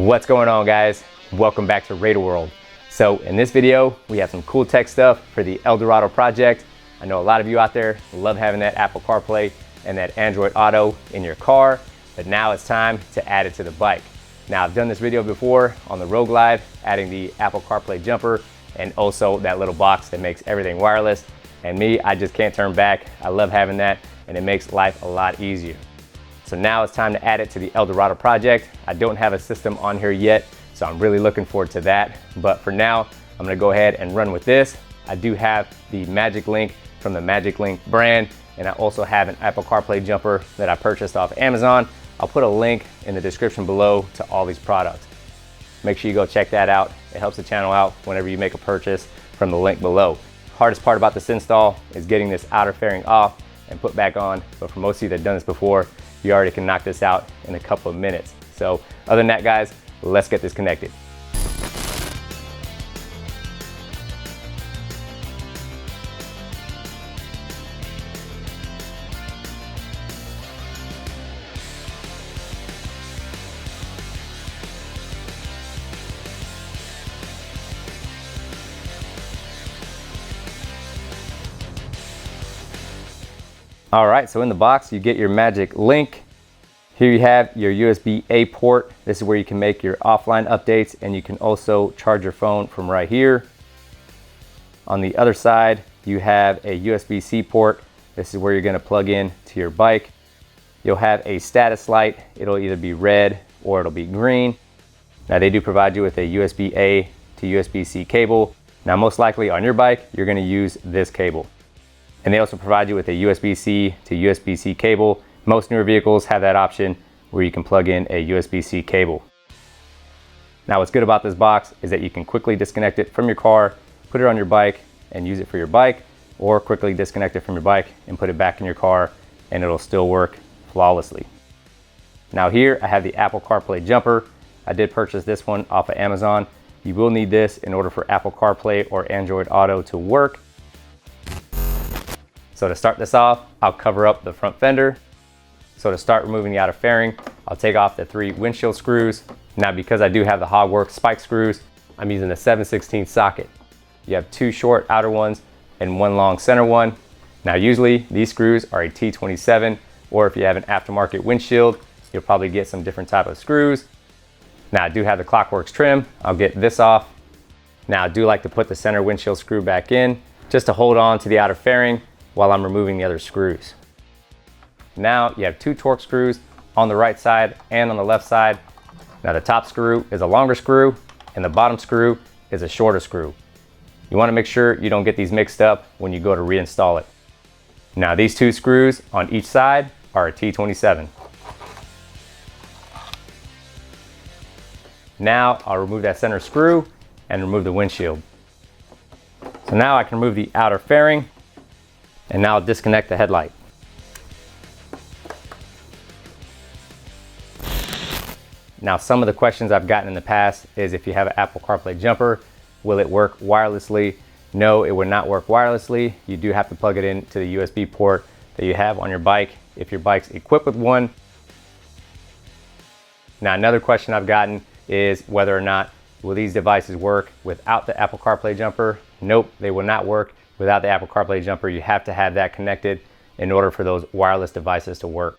What's going on, guys? Welcome back to Radar World. So in this video, we have some cool tech stuff for the Eldorado project. I know a lot of you out there love having that Apple CarPlay and that Android Auto in your car, but now it's time to add it to the bike. Now, I've done this video before on the Road Glide, adding the Apple CarPlay jumper and also that little box that makes everything wireless. And me, I just can't turn back. I love having that, and it makes life a lot easier. So now it's time to add it to the Eldorado project. I don't have a system on here yet, so I'm really looking forward to that. But for now, I'm gonna go ahead and run with this. I do have the Magic Link from the Magic Link brand, and I also have an Apple CarPlay jumper that I purchased off Amazon. I'll put a link in the description below to all these products. Make sure you go check that out. It helps the channel out whenever you make a purchase from the link below. Hardest part about this install is getting this outer fairing off and put back on, but for most of you that have done this before, you already can knock this out in a couple of minutes. So other than that, guys, let's get this connected. All right, so in the box, you get your Magic Link. Here you have your USB-A port. This is where you can make your offline updates, and you can also charge your phone from right here. On the other side, you have a USB-C port. This is where you're gonna plug in to your bike. You'll have a status light. It'll either be red or it'll be green. Now, they do provide you with a USB-A to USB-C cable. Now, most likely on your bike, you're gonna use this cable. And they also provide you with a USB-C to USB-C cable. Most newer vehicles have that option where you can plug in a USB-C cable. Now, what's good about this box is that you can quickly disconnect it from your car, put it on your bike and use it for your bike, or quickly disconnect it from your bike and put it back in your car, and it'll still work flawlessly. Now, here I have the Apple CarPlay jumper. I did purchase this one off of Amazon. You will need this in order for Apple CarPlay or Android Auto to work. So to start this off, I'll cover up the front fender. So to start removing the outer fairing, I'll take off the 3 windshield screws. Now, because I do have the Hogworks spike screws, I'm using a 7/16 socket. You have 2 short outer ones and 1 long center one. Now, usually these screws are a T27, or if you have an aftermarket windshield, you'll probably get some different type of screws. Now, I do have the Clockworks trim. I'll get this off. Now, I do like to put the center windshield screw back in just to hold on to the outer fairing while I'm removing the other screws. Now, you have 2 Torx screws on the right side and on the left side. Now, the top screw is a longer screw and the bottom screw is a shorter screw. You want to make sure you don't get these mixed up when you go to reinstall it. Now, these 2 screws on each side are a T27. Now, I'll remove that center screw and remove the windshield. So now I can remove the outer fairing, and now I'll disconnect the headlight. Now, some of the questions I've gotten in the past is if you have an Apple CarPlay jumper, will it work wirelessly? No, it would not work wirelessly. You do have to plug it into the USB port that you have on your bike if your bike's equipped with one. Now, another question I've gotten is whether or not will these devices work without the Apple CarPlay jumper? Nope, they will not work without the Apple CarPlay jumper. You have to have that connected in order for those wireless devices to work.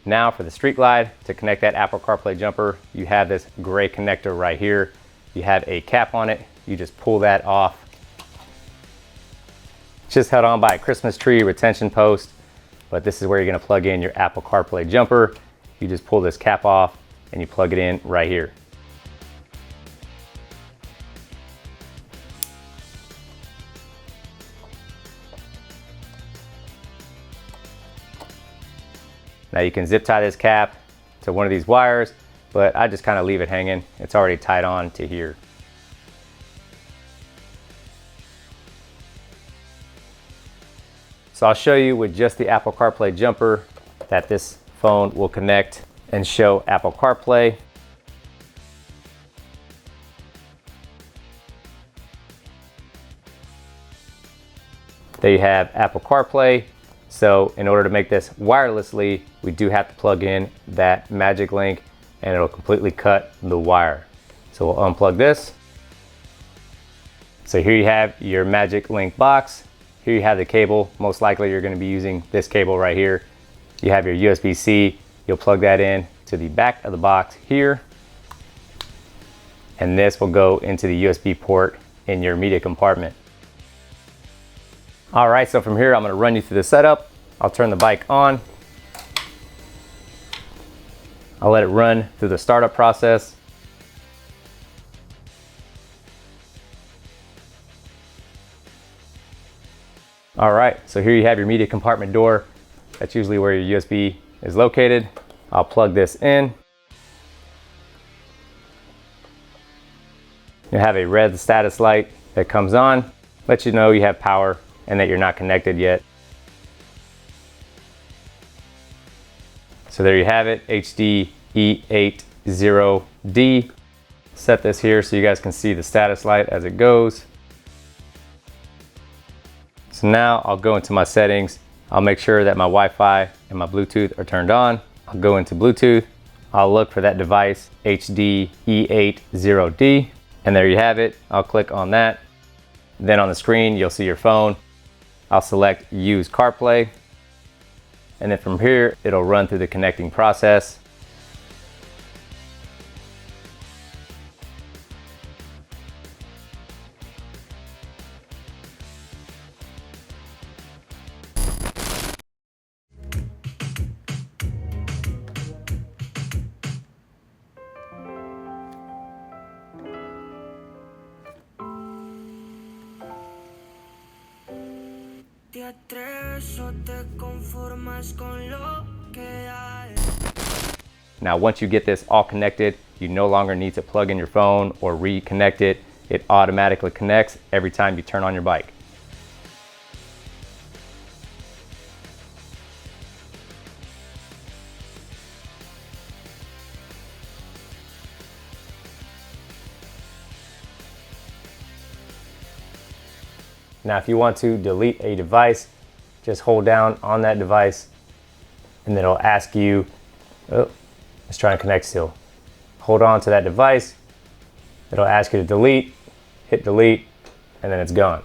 Now, for the Street Glide, to connect that Apple CarPlay jumper, you have this gray connector right here. You have a cap on it. You just pull that off. It's just held on by a Christmas tree retention post, but this is where you're gonna plug in your Apple CarPlay jumper. You just pull this cap off and you plug it in right here. Now, you can zip tie this cap to one of these wires, but I just kind of leave it hanging. It's already tied on to here. So I'll show you with just the Apple CarPlay jumper that this phone will connect and show Apple CarPlay. There you have Apple CarPlay. So in order to make this wirelessly, we do have to plug in that magic link and it'll completely cut the wire. So we'll unplug this. So here you have your magic link box. Here you have the cable. Most likely you're going to be using this cable right here. You have your USB-C. You'll plug that in to the back of the box here. And this will go into the USB port in your media compartment. All right, so from here, I'm gonna run you through the setup. I'll turn the bike on. I'll let it run through the startup process. All right, so here you have your media compartment door. That's usually where your USB is located. I'll plug this in. You have a red status light that comes on, lets you know you have power and that you're not connected yet. So there you have it, HD E80D. Set this here so you guys can see the status light as it goes. So now I'll go into my settings. I'll make sure that my Wi-Fi and my Bluetooth are turned on. I'll go into Bluetooth. I'll look for that device, HD E80D. And there you have it. I'll click on that. Then on the screen, you'll see your phone. I'll select Use CarPlay. And then from here, it'll run through the connecting process. Now, once you get this all connected, you no longer need to plug in your phone or reconnect it. It automatically connects every time you turn on your bike. Now, if you want to delete a device, just hold down on that device and then it'll ask you, oh, let's try and connect still. Hold on to that device. It'll ask you to delete, hit delete, and then it's gone.